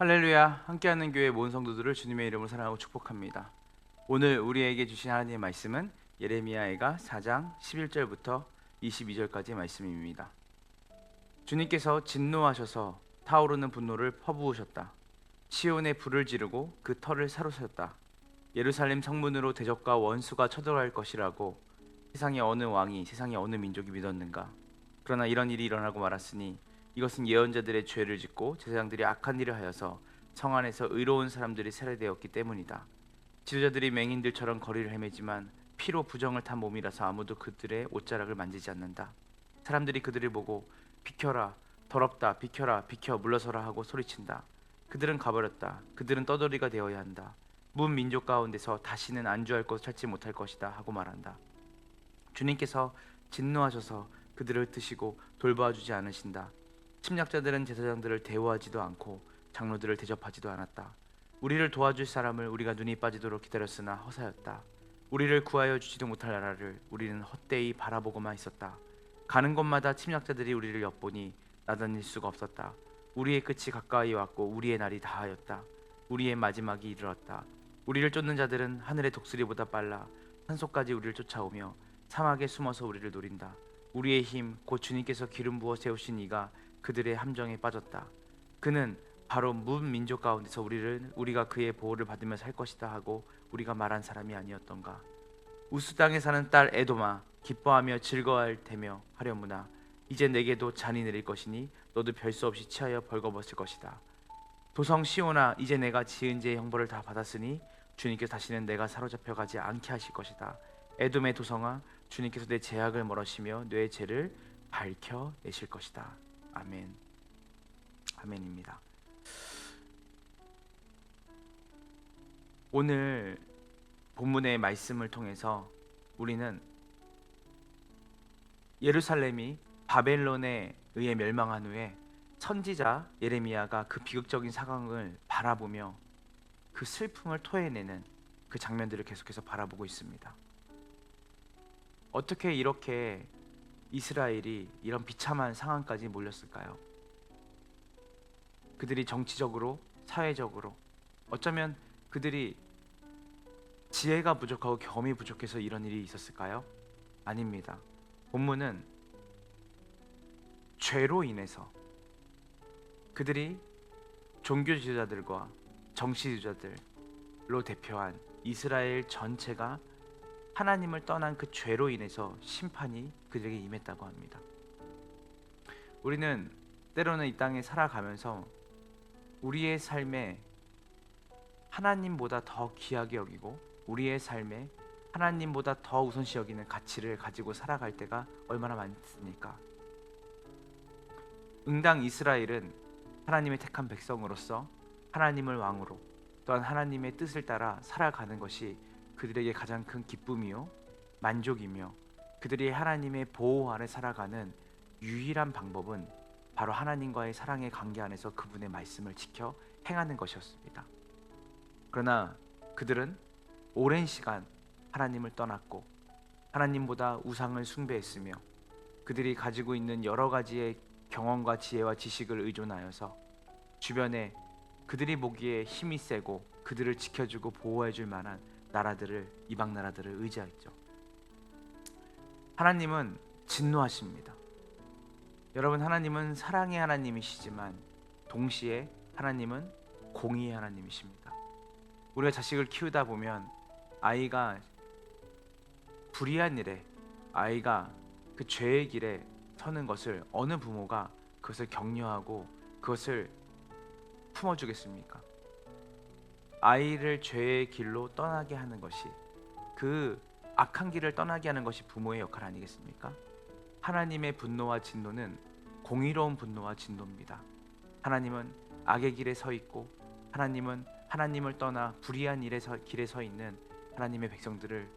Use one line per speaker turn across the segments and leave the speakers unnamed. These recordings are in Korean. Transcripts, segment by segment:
할렐루야, 함께하는 교회 모든 성도들을 주님의 이름으로 사랑하고 축복합니다. 오늘 우리에게 주신 하나님의 말씀은 예레미야가 4장 11절부터 22절까지의 말씀입니다. 주님께서 진노하셔서 타오르는 분노를 퍼부으셨다. 시온에 불을 지르고 그 터를 사로잡았다. 예루살렘 성문으로 대적과 원수가 쳐들어갈 것이라고 세상의 어느 왕이 세상의 어느 민족이 믿었는가? 그러나 이런 일이 일어나고 말았으니 이것은 예언자들의 죄를 짓고 제사장들이 악한 일을 하여서 성 안에서 의로운 사람들이 살해되었기 때문이다. 지도자들이 맹인들처럼 거리를 헤매지만 피로 부정을 탄 몸이라서 아무도 그들의 옷자락을 만지지 않는다. 사람들이 그들을 보고 비켜라, 더럽다, 비켜라, 비켜 물러서라 하고 소리친다. 그들은 가버렸다. 그들은 떠돌이가 되어야 한다. 문 민족 가운데서 다시는 안주할 곳 찾지 못할 것이다 하고 말한다. 주님께서 진노하셔서 그들을 드시고 돌봐주지 않으신다. 침략자들은 제사장들을 대우하지도 않고 장로들을 대접하지도 않았다. 우리를 도와줄 사람을 우리가 눈이 빠지도록 기다렸으나 허사였다. 우리를 구하여 주지도 못할 나라를 우리는 헛되이 바라보고만 있었다. 가는 곳마다 침략자들이 우리를 엿보니 나다닐 수가 없었다. 우리의 끝이 가까이 왔고 우리의 날이 다하였다. 우리의 마지막이 이르렀다. 우리를 쫓는 자들은 하늘의 독수리보다 빨라 산속까지 우리를 쫓아오며 사막에 숨어서 우리를 노린다. 우리의 힘 곧 주님께서 기름 부어 세우신 이가 그들의 함정에 빠졌다. 그는 바로 문 민족 가운데서 우리가 그의 보호를 받으며 살 것이다 하고 우리가 말한 사람이 아니었던가. 우스 땅에 사는 딸 에도마 기뻐하며 즐거워할 테며 하려무나 이제 내게도 잔이 내릴 것이니 너도 별수 없이 취하여 벌거벗을 것이다. 도성 시온아 이제 내가 지은 죄의 형벌을 다 받았으니 주님께서 다시는 내가 사로잡혀 가지 않게 하실 것이다. 에돔의 도성아 주님께서 내 죄악을 멀으시며 내 죄를 밝혀내실 것이다. 아멘. 아멘입니다. 오늘 본문의 말씀을 통해서 우리는 예루살렘이 바벨론에 의해 멸망한 후에 선지자 예레미야가 그 비극적인 상황을 바라보며 그 슬픔을 토해내는 그 장면들을 계속해서 바라보고 있습니다. 어떻게 이렇게 이스라엘이 이런 비참한 상황까지 몰렸을까요? 그들이 정치적으로, 사회적으로, 어쩌면 그들이 지혜가 부족하고 경험이 부족해서 이런 일이 있었을까요? 아닙니다. 본문은 죄로 인해서 그들이 종교 지도자들과 정치 지도자들로 대표한 이스라엘 전체가 하나님을 떠난 그 죄로 인해서 심판이 그들에게 임했다고 합니다. 우리는 때로는 이 땅에 살아가면서 우리의 삶에 하나님보다 더 귀하게 여기고 우리의 삶에 하나님보다 더 우선시 여기는 가치를 가지고 살아갈 때가 얼마나 많습니까? 응당 이스라엘은 하나님의 택한 백성으로서 하나님을 왕으로 또한 하나님의 뜻을 따라 살아가는 것이 그들에게 가장 큰 기쁨이요 만족이며 그들이 하나님의 보호 아래 살아가는 유일한 방법은 바로 하나님과의 사랑의 관계 안에서 그분의 말씀을 지켜 행하는 것이었습니다. 그러나 그들은 오랜 시간 하나님을 떠났고 하나님보다 우상을 숭배했으며 그들이 가지고 있는 여러 가지의 경험과 지혜와 지식을 의존하여서 주변에 그들이 보기에 힘이 세고 그들을 지켜주고 보호해줄 만한 나라들을 이방 나라들을 의지했죠. 하나님은 진노하십니다. 여러분 하나님은 사랑의 하나님이시지만 동시에 하나님은 공의의 하나님이십니다. 우리가 자식을 키우다 보면 아이가 불의한 일에 아이가 그 죄의 길에 서는 것을 어느 부모가 그것을 격려하고 그것을 품어주겠습니까? 아이를 죄의 길로 떠나게 하는 것이 그 악한 길을 떠나게 하는 것이 부모의 역할 아니겠습니까? 하나님의 분노와 진노는 공의로운 분노와 진노입니다. 하나님은 악의 길에 서 있고 하나님은 하나님을 떠나 불의한 길에 서 있는 하나님의 백성들을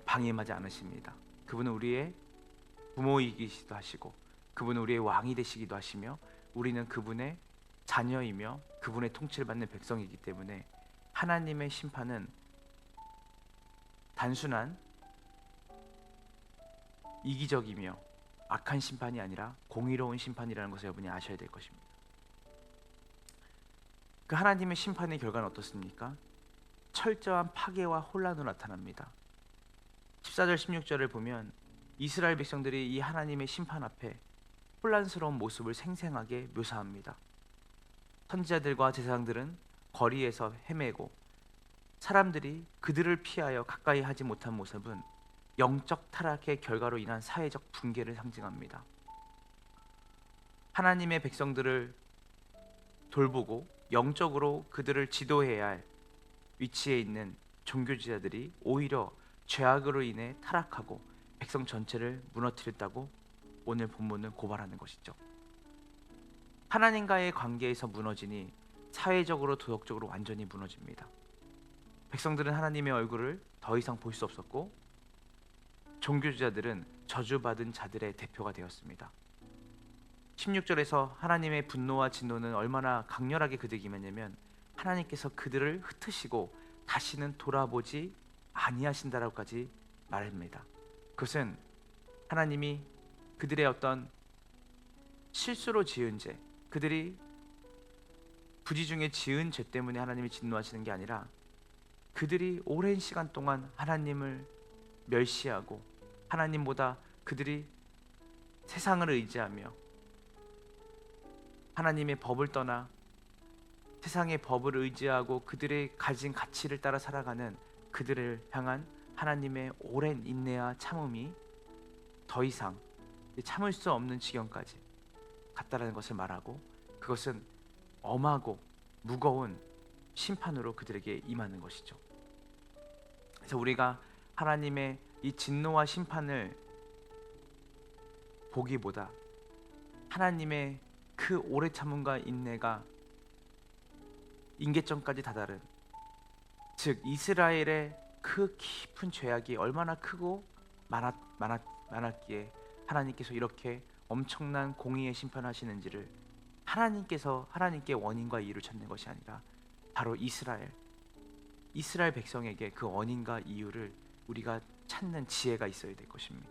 방임하지 않으십니다. 그분은 우리의 부모이기도 하시고 그분은 우리의 왕이 되시기도 하시며 우리는 그분의 자녀이며 그분의 통치를 받는 백성이기 때문에 하나님의 심판은 단순한 이기적이며 악한 심판이 아니라 공의로운 심판이라는 것을 여러분이 아셔야 될 것입니다. 그 하나님의 심판의 결과는 어떻습니까? 철저한 파괴와 혼란으로 나타납니다. 14절 16절을 보면 이스라엘 백성들이 이 하나님의 심판 앞에 혼란스러운 모습을 생생하게 묘사합니다. 선지자들과 제사장들은 거리에서 헤매고 사람들이 그들을 피하여 가까이 하지 못한 모습은 영적 타락의 결과로 인한 사회적 붕괴를 상징합니다. 하나님의 백성들을 돌보고 영적으로 그들을 지도해야 할 위치에 있는 종교지자들이 오히려 죄악으로 인해 타락하고 백성 전체를 무너뜨렸다고 오늘 본문은 고발하는 것이죠. 하나님과의 관계에서 무너지니 사회적으로 도덕적으로 완전히 무너집니다. 백성들은 하나님의 얼굴을 더 이상 볼 수 없었고 종교지자들은 저주받은 자들의 대표가 되었습니다. 16절에서 하나님의 분노와 진노는 얼마나 강렬하게 그들에게 임했냐면 하나님께서 그들을 흩으시고 다시는 돌아보지 아니하신다라고까지 말합니다. 그것은 하나님이 그들의 어떤 실수로 지은 죄, 그들이 부지 중에 지은 죄 때문에 하나님이 진노하시는 게 아니라 그들이 오랜 시간 동안 하나님을 멸시하고 하나님보다 그들이 세상을 의지하며 하나님의 법을 떠나 세상의 법을 의지하고 그들의 가진 가치를 따라 살아가는 그들을 향한 하나님의 오랜 인내와 참음이 더 이상 참을 수 없는 지경까지 갔다라는 것을 말하고 그것은 엄하고 무거운 심판으로 그들에게 임하는 것이죠. 그래서 우리가 하나님의 이 진노와 심판을 보기보다 하나님의 그 오래 참음과 인내가 인계점까지 다다른, 즉 이스라엘의 그 깊은 죄악이 얼마나 크고 많았기에 하나님께서 이렇게 엄청난 공의의 심판하시는지를 하나님께 원인과 이유를 찾는 것이 아니라 바로 이스라엘 백성에게 그 원인과 이유를 우리가 찾는 지혜가 있어야 될 것입니다.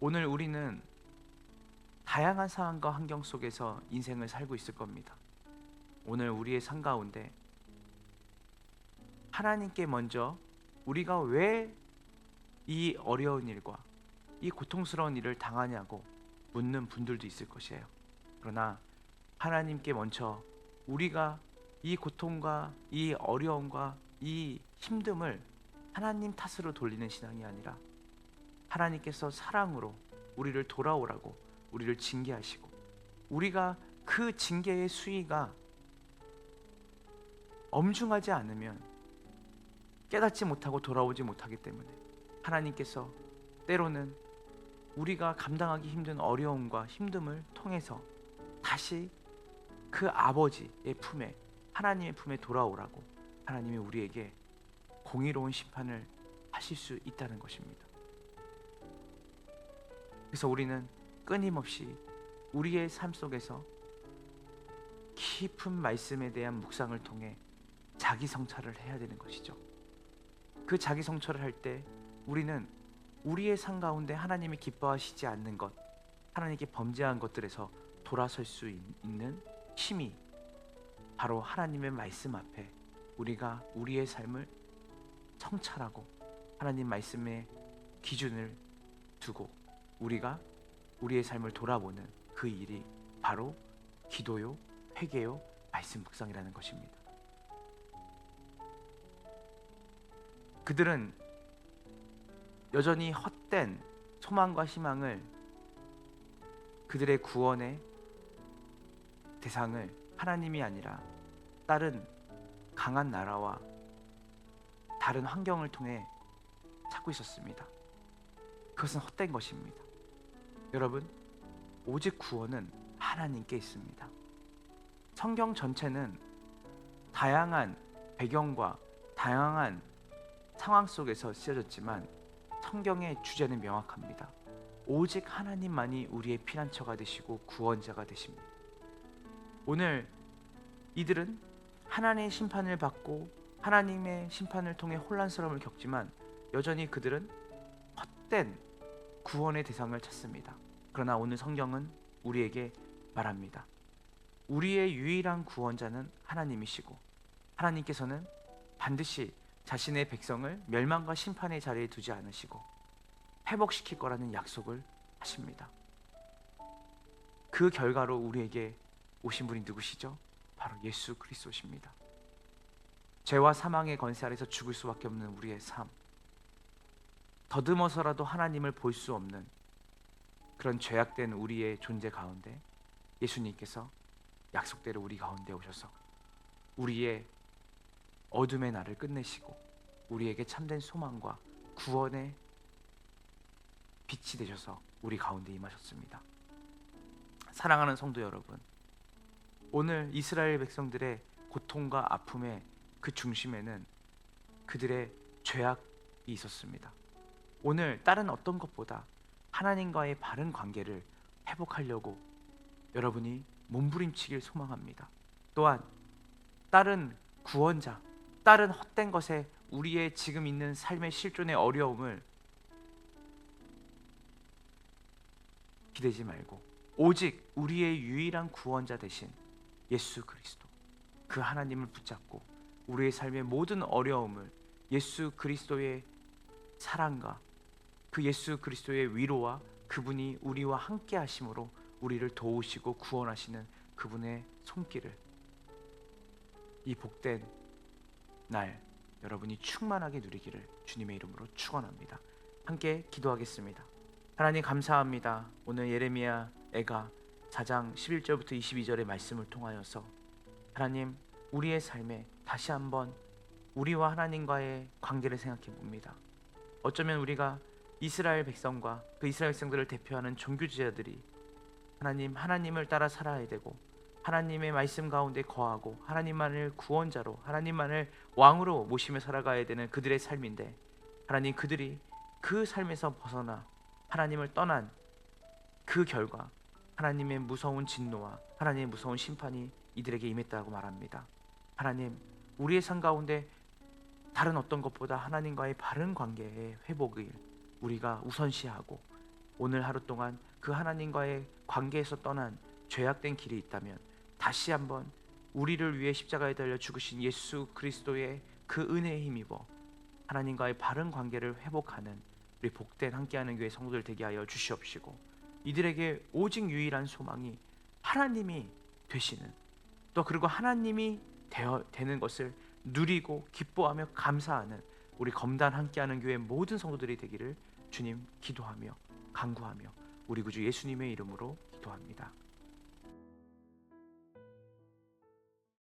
오늘 우리는 다양한 상황과 환경 속에서 인생을 살고 있을 겁니다. 오늘 우리의 삶 가운데 하나님께 먼저 우리가 왜 이 어려운 일과 이 고통스러운 일을 당하냐고 묻는 분들도 있을 것이에요. 그러나 하나님께 먼저 우리가 이 고통과 이 어려움과 이 힘듦을 하나님 탓으로 돌리는 신앙이 아니라 하나님께서 사랑으로 우리를 돌아오라고 우리를 징계하시고 우리가 그 징계의 수위가 엄중하지 않으면 깨닫지 못하고 돌아오지 못하기 때문에 하나님께서 때로는 우리가 감당하기 힘든 어려움과 힘듦을 통해서 다시 그 아버지의 품에 하나님의 품에 돌아오라고 하나님이 우리에게 공의로운 심판을 하실 수 있다는 것입니다. 그래서 우리는 끊임없이 우리의 삶 속에서 깊은 말씀에 대한 묵상을 통해 자기 성찰을 해야 되는 것이죠. 그 자기 성찰을 할 때 우리는 우리의 삶 가운데 하나님이 기뻐하시지 않는 것, 하나님께 범죄한 것들에서 돌아설 수 있는 힘이 바로 하나님의 말씀 앞에 우리가 우리의 삶을 성찰하고 하나님 말씀의 기준을 두고 우리가 우리의 삶을 돌아보는 그 일이 바로 기도요, 회개요, 말씀 묵상이라는 것입니다. 그들은 여전히 헛된 소망과 희망을 그들의 구원의 대상을 하나님이 아니라 다른 강한 나라와 다른 환경을 통해 찾고 있었습니다. 그것은 헛된 것입니다. 여러분, 오직 구원은 하나님께 있습니다. 성경 전체는 다양한 배경과 다양한 상황 속에서 쓰여졌지만 성경의 주제는 명확합니다. 오직 하나님만이 우리의 피난처가 되시고 구원자가 되십니다. 오늘 이들은 하나님의 심판을 받고 하나님의 심판을 통해 혼란스러움을 겪지만 여전히 그들은 헛된 구원의 대상을 찾습니다. 그러나 오늘 성경은 우리에게 말합니다. 우리의 유일한 구원자는 하나님이시고 하나님께서는 반드시 자신의 백성을 멸망과 심판의 자리에 두지 않으시고 회복시킬 거라는 약속을 하십니다. 그 결과로 우리에게 오신 분이 누구시죠? 바로 예수 그리스도십니다. 죄와 사망의 권세 아래서 죽을 수밖에 없는 우리의 삶, 더듬어서라도 하나님을 볼 수 없는 그런 죄악된 우리의 존재 가운데 예수님께서 약속대로 우리 가운데 오셔서 우리의 어둠의 날을 끝내시고 우리에게 참된 소망과 구원의 빛이 되셔서 우리 가운데 임하셨습니다. 사랑하는 성도 여러분, 오늘 이스라엘 백성들의 고통과 아픔의 그 중심에는 그들의 죄악이 있었습니다. 오늘 다른 어떤 것보다 하나님과의 바른 관계를 회복하려고 여러분이 몸부림치길 소망합니다. 또한 다른 구원자, 다른 헛된 것에 우리의 지금 있는 삶의 실존의 어려움을 기대지 말고 오직 우리의 유일한 구원자 되신 예수 그리스도, 그 하나님을 붙잡고 우리의 삶의 모든 어려움을 예수 그리스도의 사랑과 그 예수 그리스도의 위로와 그분이 우리와 함께 하심으로 우리를 도우시고 구원하시는 그분의 손길을 이 복된 날 여러분이 충만하게 누리기를 주님의 이름으로 축원합니다. 함께 기도하겠습니다. 하나님 감사합니다. 오늘 예레미야 애가 4장 11절부터 22절의 말씀을 통하여서 하나님 우리의 삶에 다시 한번 우리와 하나님과의 관계를 생각해 봅니다. 어쩌면 우리가 이스라엘 백성과 그 이스라엘 백성들을 대표하는 종교지자들이 하나님을 따라 살아야 되고 하나님의 말씀 가운데 거하고 하나님만을 구원자로 하나님만을 왕으로 모시며 살아가야 되는 그들의 삶인데 하나님 그들이 그 삶에서 벗어나 하나님을 떠난 그 결과 하나님의 무서운 진노와 하나님의 무서운 심판이 이들에게 임했다고 말합니다. 하나님 우리의 삶 가운데 다른 어떤 것보다 하나님과의 바른 관계의 회복을 우리가 우선시하고 오늘 하루 동안 그 하나님과의 관계에서 떠난 죄악된 길이 있다면 다시 한번 우리를 위해 십자가에 달려 죽으신 예수 그리스도의 그 은혜에 힘입어 하나님과의 바른 관계를 회복하는 우리 복된 함께하는 교회 성도들 되게 하여 주시옵시고 이들에게 오직 유일한 소망이 하나님이 되시는 또 그리고 하나님이 되는 것을 누리고 기뻐하며 감사하는 우리 검단 함께하는 교회 모든 성도들이 되기를 주님 기도하며 간구하며 우리 구주 예수님의 이름으로 기도합니다.